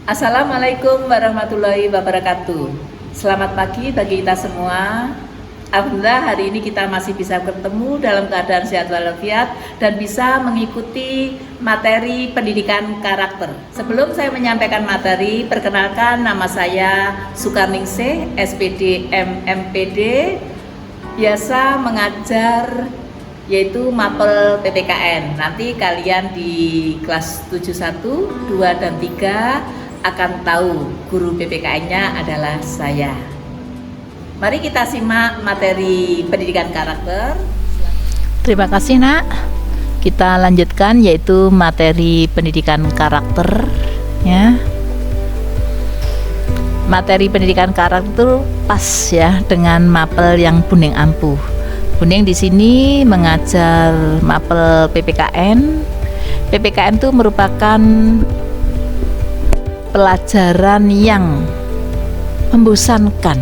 Assalamualaikum warahmatullahi wabarakatuh. Selamat pagi bagi kita semua. Alhamdulillah hari ini kita masih bisa bertemu dalam keadaan sehat walafiat dan bisa mengikuti materi pendidikan karakter. Sebelum saya menyampaikan materi, perkenalkan nama saya Sukarningsih, SPD MMPD, biasa mengajar yaitu mapel PPKN. Nanti kalian di kelas 71, 2 dan 3 akan tahu guru PPKN-nya adalah saya. Mari kita simak materi pendidikan karakter. Terima kasih Nak. Kita lanjutkan yaitu materi pendidikan karakter ya. Materi pendidikan karakter pas ya dengan mapel yang Buning ampuh. Buning di sini mengajar mapel PPKN. PPKN itu merupakan pelajaran yang membosankan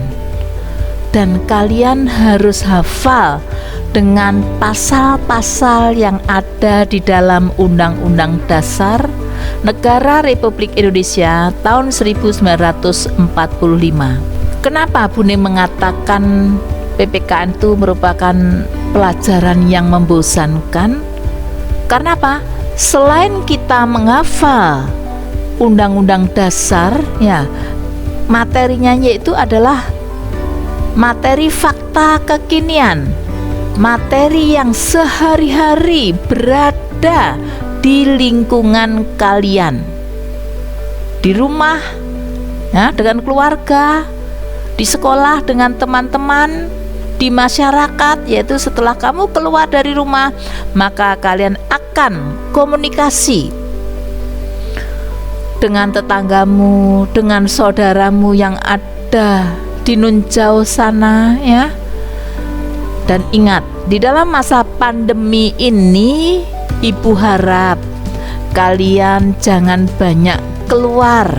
dan kalian harus hafal dengan pasal-pasal yang ada di dalam Undang-Undang Dasar Negara Republik Indonesia tahun 1945. Kenapa Buning mengatakan PPKN itu merupakan pelajaran yang membosankan? Karena apa? Selain kita menghafal Undang-Undang Dasar ya, materinya yaitu adalah materi fakta kekinian, materi yang sehari-hari berada di lingkungan kalian, di rumah ya, dengan keluarga, di sekolah dengan teman-teman, di masyarakat, yaitu setelah kamu keluar dari rumah maka kalian akan komunikasi dengan tetanggamu, dengan saudaramu yang ada di nun jauh sana ya. Dan ingat, di dalam masa pandemi ini Ibu harap kalian jangan banyak keluar.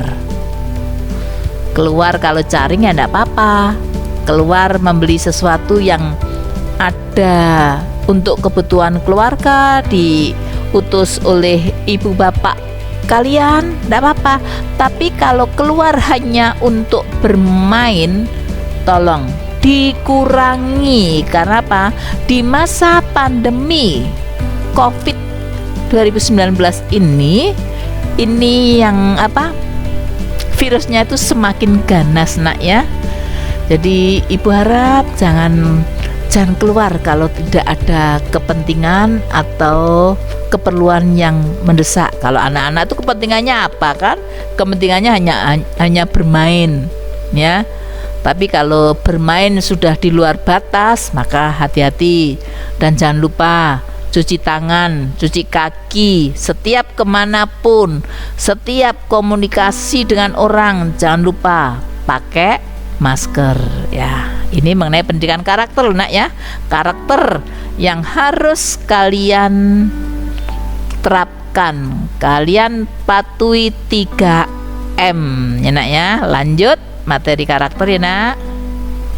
Keluar kalau caring ya enggak apa-apa. Keluar membeli sesuatu yang ada untuk kebutuhan keluarga, diutus oleh ibu bapak kalian, enggak apa-apa. Tapi kalau keluar hanya untuk bermain, tolong dikurangi. Karena apa? Di masa pandemi COVID 2019 ini yang apa? Virusnya itu semakin ganas nak ya. Jadi ibu harap jangan keluar kalau tidak ada kepentingan atau keperluan yang mendesak. Kalau anak-anak itu kepentingannya apa kan? Kepentingannya hanya bermain ya. Tapi kalau bermain sudah di luar batas maka hati-hati dan jangan lupa cuci tangan, cuci kaki setiap kemanapun, setiap komunikasi dengan orang jangan lupa pakai masker ya. Ini mengenai pendidikan karakter nak ya, karakter yang harus kalian terapkan, kalian patuhi 3M ya nak ya. Lanjut materi karakter ya nak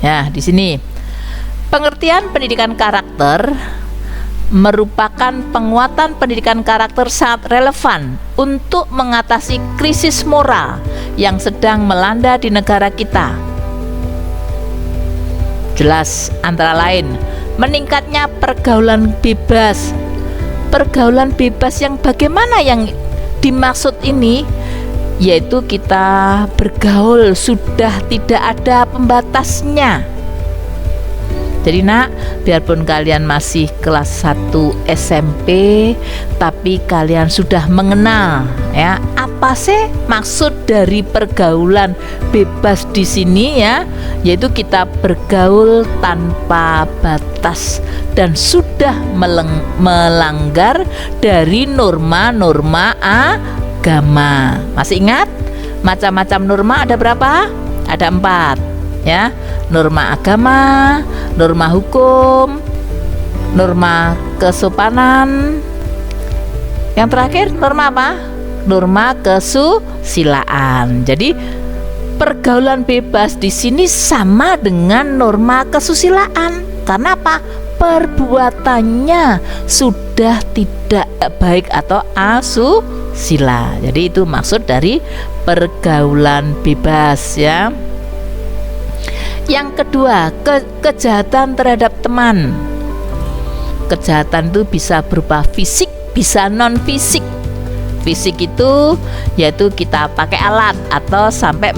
ya. Di sini pengertian pendidikan karakter merupakan penguatan pendidikan karakter sangat relevan untuk mengatasi krisis moral yang sedang melanda di negara kita. Jelas antara lain meningkatnya pergaulan bebas. Pergaulan bebas yang bagaimana yang dimaksud ini? Yaitu kita bergaul sudah tidak ada pembatasnya. Jadi nak, biarpun kalian masih kelas 1 SMP, tapi kalian sudah mengenal ya apa sih maksud dari pergaulan bebas di sini ya, yaitu kita bergaul tanpa batas dan sudah melanggar dari norma-norma agama. Masih ingat? Macam-macam norma ada berapa? Ada 4 ya. Norma agama, norma hukum, norma kesopanan. Yang terakhir norma apa? Norma kesusilaan. Jadi pergaulan bebas di sini sama dengan norma kesusilaan. Karena apa? Perbuatannya sudah tidak baik atau asusila. sila. Jadi itu maksud dari pergaulan bebas ya. Yang kedua, kejahatan terhadap teman. Kejahatan itu bisa berupa fisik, bisa non fisik. Fisik itu yaitu kita pakai alat atau sampai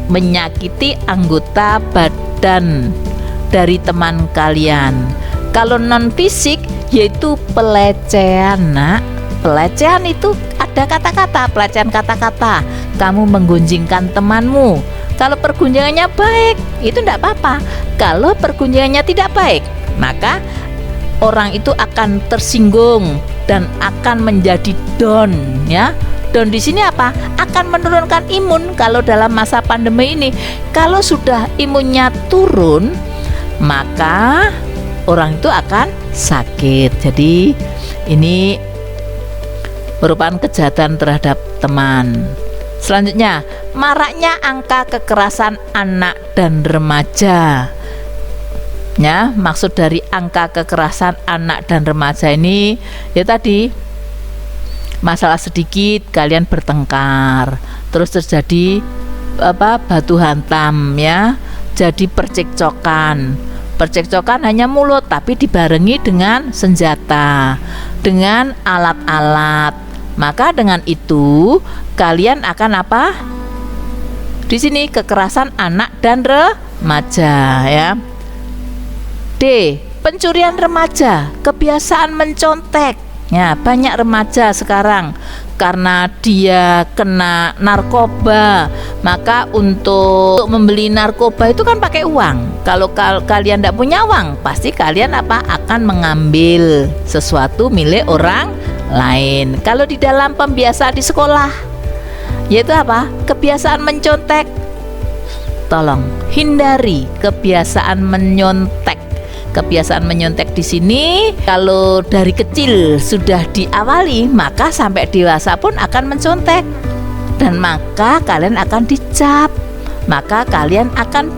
menyakiti anggota badan dari teman kalian. Kalau non fisik yaitu pelecehan. Nak, pelecehan itu ada kata-kata, pelecehan kata-kata. Kamu menggunjingkan temanmu. Kalau pergunjingannya baik, itu tidak apa-apa. Kalau pergunjingannya tidak baik, maka orang itu akan tersinggung dan akan menjadi down ya. Down di sini apa? Akan menurunkan imun. Kalau dalam masa pandemi ini, kalau sudah imunnya turun, maka orang itu akan sakit. Jadi ini merupakan kejahatan terhadap teman. Selanjutnya, maraknya angka kekerasan anak dan remaja. Ya, maksud dari angka kekerasan anak dan remaja ini ya tadi masalah sedikit kalian bertengkar, terus terjadi batu hantam ya, jadi percekcokan. Percekcokan hanya mulut tapi dibarengi dengan senjata, dengan alat-alat. Maka dengan itu kalian akan apa? Di sini kekerasan anak dan remaja ya. D. Pencurian remaja, kebiasaan mencontek. Ya, banyak remaja sekarang karena dia kena narkoba, maka untuk membeli narkoba itu kan pakai uang. Kalau kalian tidak punya uang, pasti kalian akan mengambil sesuatu milik orang lain. Kalau di dalam pembiasaan di sekolah, yaitu kebiasaan mencontek. Tolong hindari kebiasaan menyontek. Kebiasaan menyontek di sini kalau dari kecil sudah diawali, maka sampai dewasa pun akan mencontek, dan maka kalian akan dicap, maka kalian akan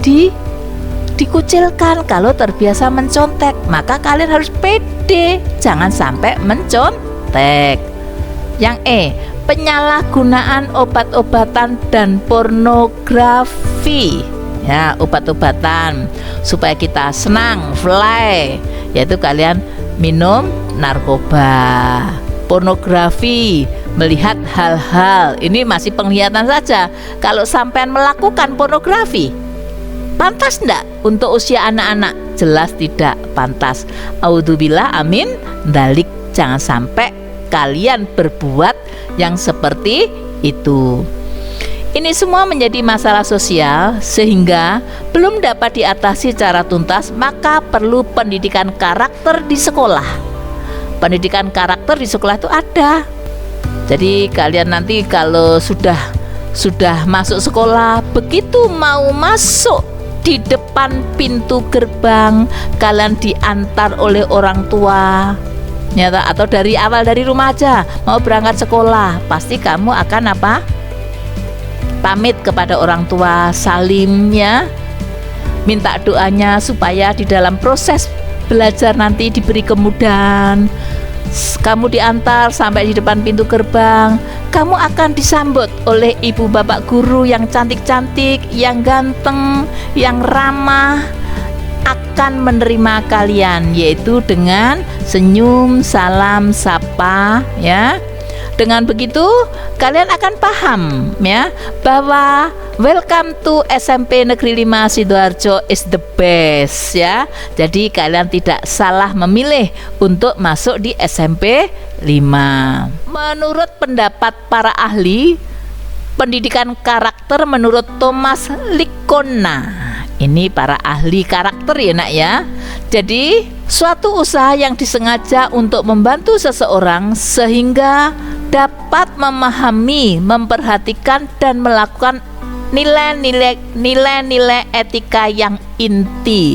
dikucilkan. Kalau terbiasa mencontek, maka kalian harus pede, jangan sampai mencontek. Yang E. Penyalahgunaan obat-obatan dan pornografi. Ya, obat-obatan supaya kita senang, fly, yaitu kalian minum narkoba. Pornografi, melihat hal-hal, ini masih penglihatan saja. Kalau sampean melakukan pornografi, pantas enggak untuk usia anak-anak? Jelas tidak pantas. Audzubillah, amin dalik. Jangan sampai kalian berbuat yang seperti itu. Ini semua menjadi masalah sosial sehingga belum dapat diatasi secara tuntas, maka perlu pendidikan karakter di sekolah. Pendidikan karakter di sekolah itu ada. Jadi kalian nanti kalau sudah masuk sekolah, begitu mau masuk di depan pintu gerbang, kalian diantar oleh orang tua. Nyata atau dari awal dari rumah aja mau berangkat sekolah, pasti kamu akan pamit kepada orang tua, salim ya, minta doanya supaya di dalam proses belajar nanti diberi kemudahan. Kamu diantar sampai di depan pintu gerbang, kamu akan disambut oleh ibu bapak guru yang cantik-cantik, yang ganteng, yang ramah, akan menerima kalian, yaitu dengan senyum, salam, sapa ya. Dengan begitu kalian akan paham ya bahwa welcome to SMP Negeri 5 Sidoarjo is the best ya. Jadi kalian tidak salah memilih untuk masuk di SMP 5. Menurut pendapat para ahli pendidikan karakter menurut Thomas Lickona, ini para ahli karakter ya nak ya. Jadi suatu usaha yang disengaja untuk membantu seseorang sehingga dapat memahami, memperhatikan dan melakukan nilai-nilai etika yang inti.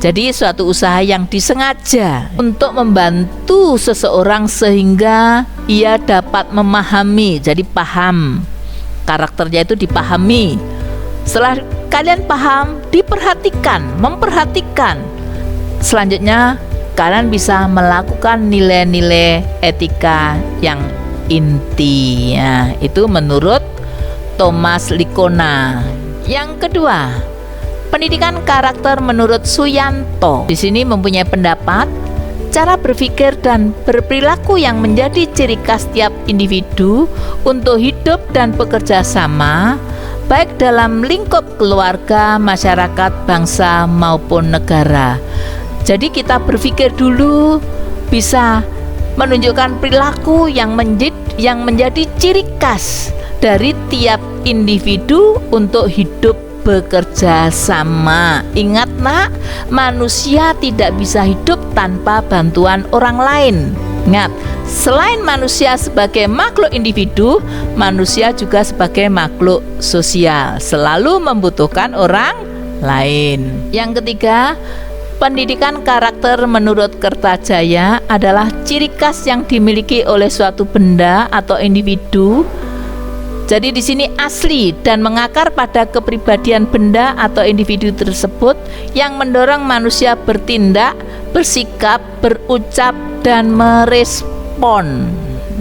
Jadi suatu usaha yang disengaja untuk membantu seseorang sehingga ia dapat memahami, jadi paham. Karakternya itu dipahami. Setelah kalian paham, diperhatikan, memperhatikan. Selanjutnya kalian bisa melakukan nilai-nilai etika yang inti. Ya, itu menurut Thomas Likona. Yang kedua, pendidikan karakter menurut Suyanto. Di sini mempunyai pendapat cara berpikir dan berperilaku yang menjadi ciri khas tiap individu untuk hidup dan bekerja sama, baik dalam lingkup keluarga, masyarakat, bangsa maupun negara. Jadi kita berpikir dulu bisa menunjukkan perilaku yang menjadi ciri khas dari tiap individu untuk hidup bekerja sama. Ingat nak, manusia tidak bisa hidup tanpa bantuan orang lain. Ingat, selain manusia sebagai makhluk individu, manusia juga sebagai makhluk sosial, selalu membutuhkan orang lain. Yang ketiga, pendidikan karakter menurut Kertajaya adalah ciri khas yang dimiliki oleh suatu benda atau individu. Jadi di sini asli dan mengakar pada kepribadian benda atau individu tersebut yang mendorong manusia bertindak, bersikap, berucap dan merespon.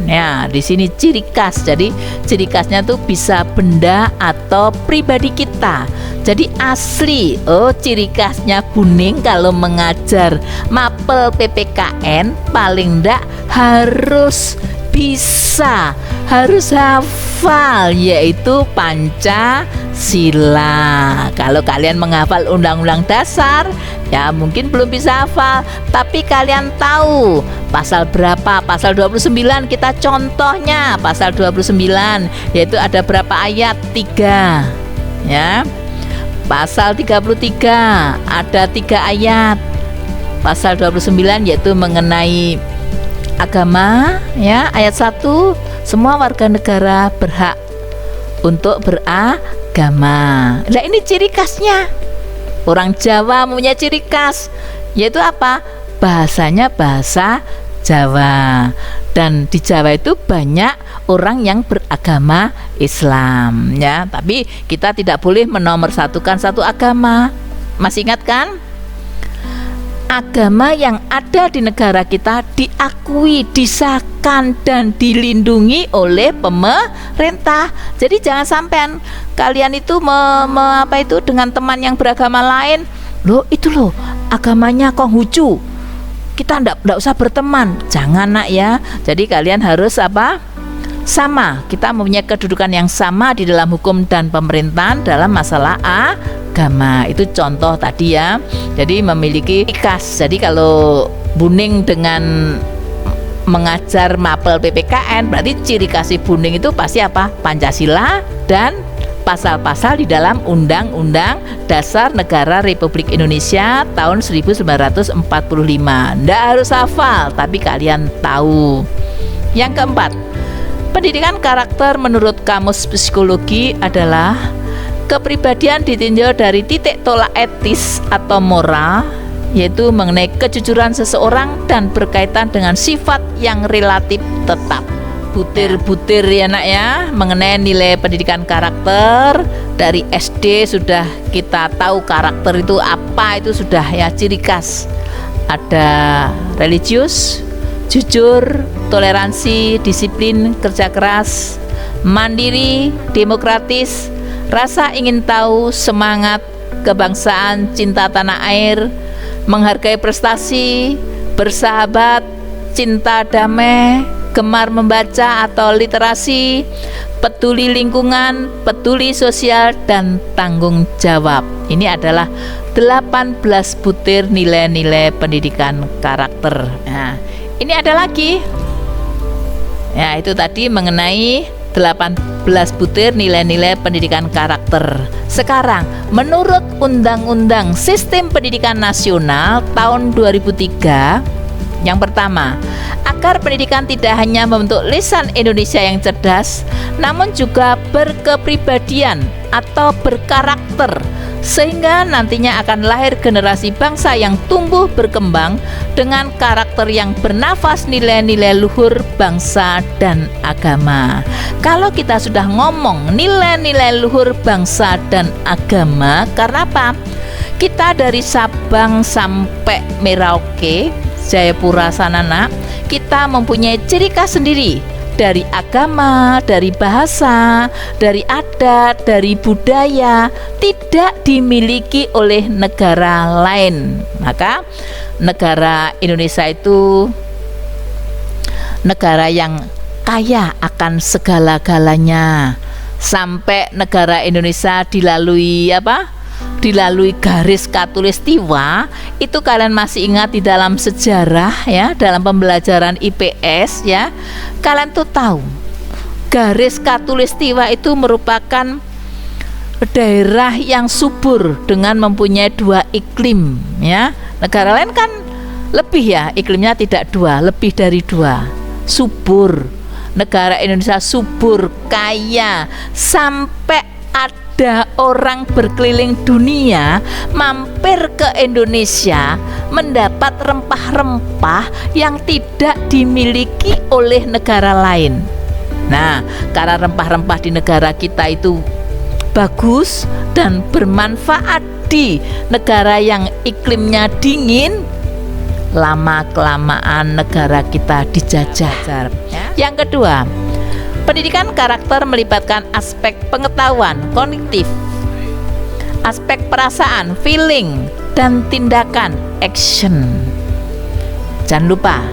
Ya, di sini ciri khas. Jadi ciri khasnya tuh bisa benda atau pribadi kita. Jadi asli. Oh, ciri khasnya Buning kalau mengajar mapel PPKN paling enggak harus bisa, harus hafal, yaitu Pancasila. Kalau kalian menghafal Undang-Undang Dasar, ya mungkin belum bisa hafal, tapi kalian tahu pasal berapa, pasal 29 kita contohnya, pasal 29 yaitu ada berapa ayat? 3 ya. Pasal 33 ada 3 ayat. Pasal 29 yaitu mengenai agama ya, ayat 1, semua warga negara berhak untuk beragama. Nah, ini ciri khasnya. Orang Jawa punya ciri khas, yaitu apa? Bahasanya bahasa Jawa. Dan di Jawa itu banyak orang yang beragama Islam ya, tapi kita tidak boleh menomorsatukan satu agama. Masih ingat kan? Agama yang ada di negara kita diakui, disahkan dan dilindungi oleh pemerintah. Jadi jangan sampai kalian itu dengan teman yang beragama lain, loh itu loh agamanya Konghucu, kita ndak usah berteman. Jangan nak ya. Jadi kalian harus sama. Kita mempunyai kedudukan yang sama di dalam hukum dan pemerintahan dalam masalah agama. Itu contoh tadi ya. Jadi memiliki khas. Jadi kalau Buning dengan mengajar mapel PPKN, berarti ciri khas Buning itu pasti apa? Pancasila dan pasal-pasal di dalam Undang-Undang Dasar Negara Republik Indonesia tahun 1945. Nggak harus hafal, tapi kalian tahu. Yang keempat, pendidikan karakter menurut Kamus Psikologi adalah kepribadian ditinjau dari titik tolak etis atau moral, yaitu mengenai kejujuran seseorang dan berkaitan dengan sifat yang relatif tetap. Butir-butir ya nak ya, mengenai nilai pendidikan karakter. Dari SD sudah kita tahu karakter itu apa, itu sudah ya ciri khas. Ada religius, jujur, toleransi, disiplin, kerja keras, mandiri, demokratis, rasa ingin tahu, semangat, kebangsaan, cinta tanah air, menghargai prestasi, bersahabat, cinta damai, gemar membaca atau literasi, peduli lingkungan, peduli sosial, dan tanggung jawab. Ini adalah 18 butir nilai-nilai pendidikan karakter. Nah, ini ada lagi. Ya, itu tadi mengenai 18 butir nilai-nilai pendidikan karakter. Sekarang, menurut Undang-Undang Sistem Pendidikan Nasional tahun 2003, yang pertama, agar pendidikan tidak hanya membentuk lisan Indonesia yang cerdas, namun juga berkepribadian atau berkarakter, sehingga nantinya akan lahir generasi bangsa yang tumbuh berkembang dengan karakter yang bernafas nilai-nilai luhur bangsa dan agama. Kalau kita sudah ngomong nilai-nilai luhur bangsa dan agama, karena apa? Kita dari Sabang sampai Merauke, Jayapura sana nak, kita mempunyai ciri khas sendiri, dari agama, dari bahasa, dari adat, dari budaya tidak dimiliki oleh negara lain. Maka negara Indonesia itu negara yang kaya akan segala-galanya. Sampai negara Indonesia dilalui dilalui garis khatulistiwa. Itu kalian masih ingat di dalam sejarah ya, dalam pembelajaran IPS ya, kalian tuh tahu garis khatulistiwa itu merupakan daerah yang subur dengan mempunyai 2 iklim ya. Negara lain kan lebih ya, iklimnya tidak 2, lebih dari 2, subur. Negara Indonesia subur, kaya, sampai ada orang berkeliling dunia mampir ke Indonesia mendapat rempah-rempah yang tidak dimiliki oleh negara lain. Nah, karena rempah-rempah di negara kita itu bagus dan bermanfaat di negara yang iklimnya dingin, lama-kelamaan negara kita dijajah. Yang kedua, pendidikan karakter melibatkan aspek pengetahuan, kognitif, aspek perasaan, feeling, dan tindakan, action. Jangan lupa,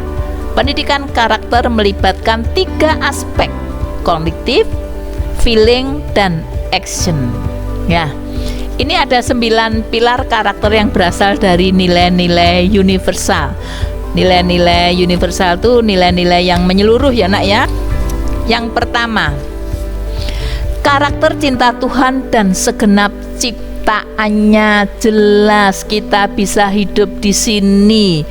pendidikan karakter melibatkan 3 aspek, kognitif, feeling, dan action. Ya, ini ada 9 pilar karakter yang berasal dari nilai-nilai universal. Nilai-nilai universal itu nilai-nilai yang menyeluruh ya nak ya. Yang pertama, karakter cinta Tuhan dan segenap ciptaannya. Jelas kita bisa hidup di sini,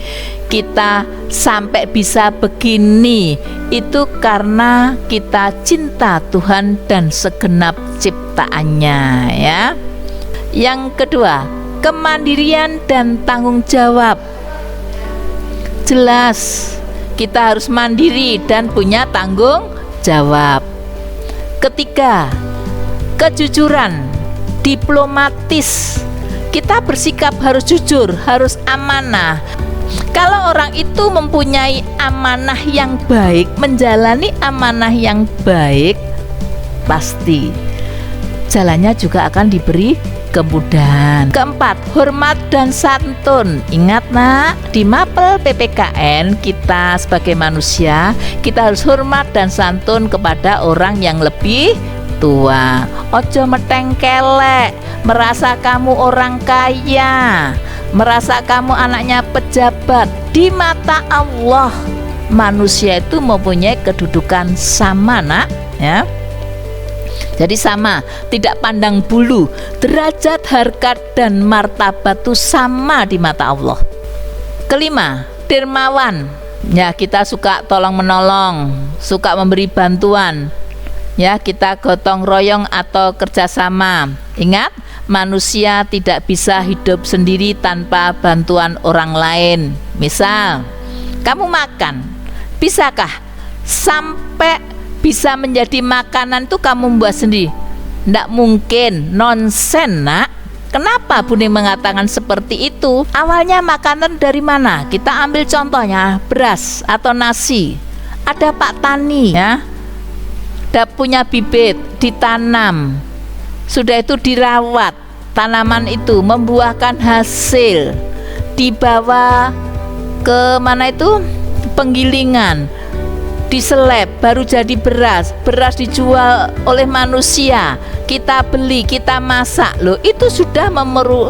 kita sampai bisa begini, itu karena kita cinta Tuhan dan segenap ciptaannya ya. Yang kedua, kemandirian dan tanggung jawab. Jelas kita harus mandiri dan punya tanggung jawab. Ketiga, kejujuran, diplomatis. Kita bersikap harus jujur, harus amanah. Kalau orang itu mempunyai amanah yang baik, menjalani amanah yang baik, pasti jalannya juga akan diberi kemudahan. Keempat, hormat dan santun. Ingat nak, di mapel PPKN kita sebagai manusia, kita harus hormat dan santun kepada orang yang lebih tua. Ojo metengkelek, merasa kamu orang kaya, merasa kamu anaknya pejabat. Di mata Allah, manusia itu mempunyai kedudukan sama nak ya. Jadi sama, tidak pandang bulu, derajat, harkat, dan martabat itu sama di mata Allah. Kelima, dermawan. Ya, kita suka tolong menolong, suka memberi bantuan. Ya, kita gotong royong atau kerjasama. Ingat, manusia tidak bisa hidup sendiri tanpa bantuan orang lain. Misal, kamu makan, bisakah sampai bisa menjadi makanan itu kamu buat sendiri? Tidak mungkin, nonsen nak. Kenapa Bune mengatakan seperti itu? Awalnya makanan dari mana? Kita ambil contohnya beras atau nasi. Ada Pak Tani ya, ada punya bibit, ditanam, sudah itu dirawat, tanaman itu membuahkan hasil, dibawa ke mana itu? Penggilingan, diseleb, baru jadi beras. Beras dijual oleh manusia, kita beli, kita masak. Loh, itu sudah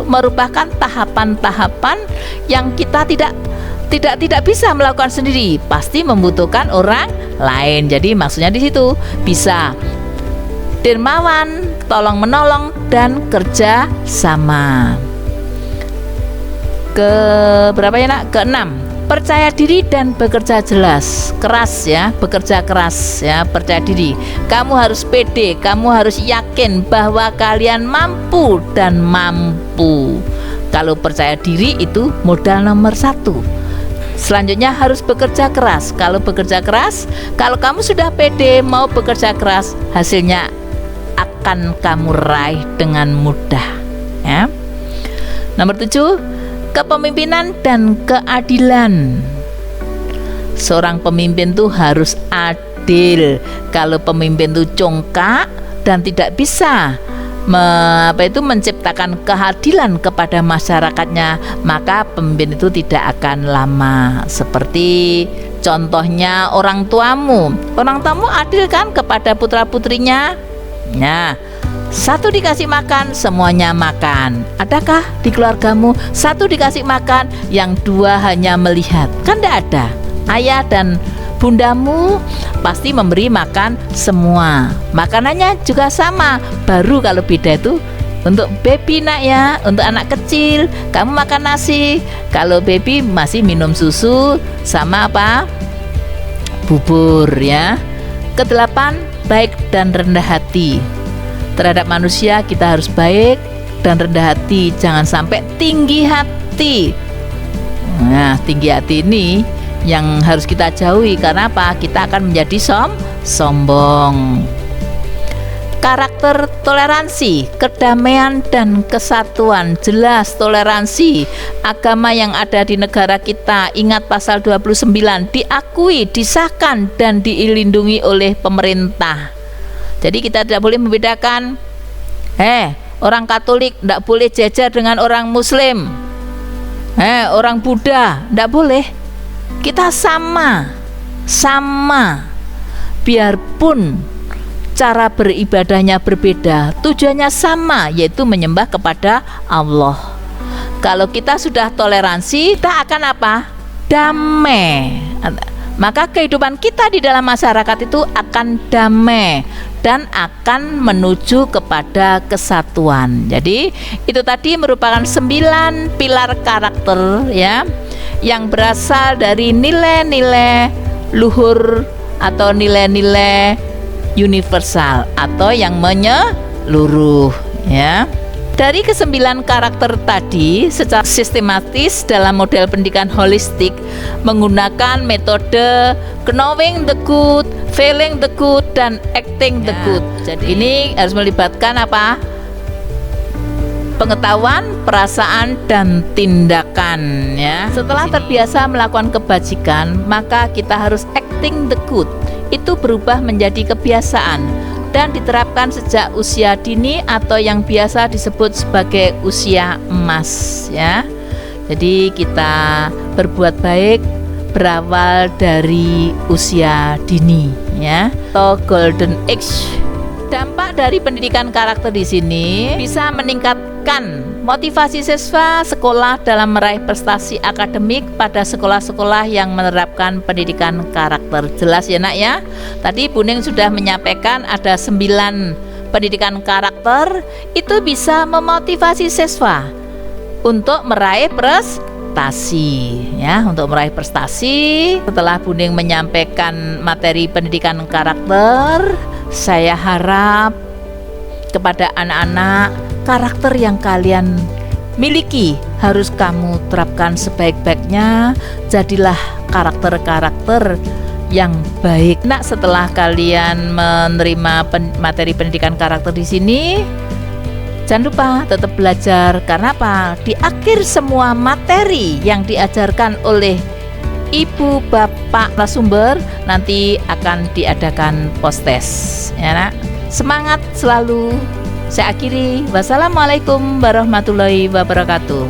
merupakan tahapan-tahapan yang kita tidak bisa melakukan sendiri, pasti membutuhkan orang lain. Jadi maksudnya di situ bisa dermawan, tolong menolong, dan kerja sama. Ke berapa ya nak? Keenam, percaya diri dan bekerja jelas, keras ya, bekerja keras ya, percaya diri. Kamu harus pede, kamu harus yakin bahwa kalian mampu dan mampu. Kalau percaya diri itu modal nomor 1. Selanjutnya harus bekerja keras. Kalau bekerja keras, kalau kamu sudah pede mau bekerja keras, hasilnya akan kamu raih dengan mudah ya. Nomor 7, kepemimpinan dan keadilan. Seorang pemimpin tuh harus adil adil. Kalau pemimpin itu congkak dan tidak bisa menciptakan keadilan kepada masyarakatnya, maka pemimpin itu tidak akan lama. Seperti contohnya orang tuamu adil kan kepada putra putrinya? Nah, satu dikasih makan, semuanya makan. Adakah di keluargamu satu dikasih makan, yang dua hanya melihat? Kan tidak ada. Ayah dan bundamu pasti memberi makan semua. Makanannya juga sama. Baru kalau beda itu untuk baby nak ya, untuk anak kecil kamu makan nasi. Kalau baby masih minum susu sama apa? Bubur ya. Kedelapan, baik dan rendah hati. Terhadap manusia kita harus baik dan rendah hati, jangan sampai tinggi hati. Nah, tinggi hati ini yang harus kita jauhi. Karena apa? Kita akan menjadi sombong. Karakter toleransi, kedamaian dan kesatuan. Jelas toleransi agama yang ada di negara kita. Ingat pasal 29, diakui, disahkan dan dilindungi oleh pemerintah. Jadi kita tidak boleh membedakan. Orang Katolik tidak boleh jajar dengan orang Muslim. Orang Buddha tidak boleh. Kita sama, biarpun cara beribadahnya berbeda, tujuannya sama, yaitu menyembah kepada Allah. Kalau kita sudah toleransi, kita akan apa? Damai. Maka kehidupan kita di dalam masyarakat itu akan damai dan akan menuju kepada kesatuan. Jadi itu tadi merupakan 9 pilar karakter ya, yang berasal dari nilai-nilai luhur atau nilai-nilai universal atau yang menyeluruh ya. Dari ke-9 karakter tadi secara sistematis dalam model pendidikan holistik menggunakan metode knowing the good, feeling the good, dan acting the good. Jadi ini harus melibatkan apa? Pengetahuan, perasaan, dan tindakan ya. Setelah terbiasa melakukan kebajikan, maka kita harus acting the good. Itu berubah menjadi kebiasaan dan diterapkan sejak usia dini atau yang biasa disebut sebagai usia emas ya. Jadi kita berbuat baik berawal dari usia dini ya, atau golden age. Dampak dari pendidikan karakter di sini bisa meningkatkan motivasi siswa sekolah dalam meraih prestasi akademik pada sekolah-sekolah yang menerapkan pendidikan karakter. Jelas ya nak ya. Tadi Bu Ning sudah menyampaikan ada 9 pendidikan karakter, itu bisa memotivasi siswa untuk meraih prestasi ya, untuk meraih prestasi. Setelah Bu Ning menyampaikan materi pendidikan karakter, saya harap kepada anak-anak, karakter yang kalian miliki harus kamu terapkan sebaik-baiknya. Jadilah karakter-karakter yang baik. Nah, setelah kalian menerima materi pendidikan karakter di sini, jangan lupa tetap belajar. Karena apa? Di akhir semua materi yang diajarkan oleh Ibu Bapak narasumber nanti akan diadakan post-test ya nak. Semangat selalu. Saya akhiri. Wassalamualaikum warahmatullahi wabarakatuh.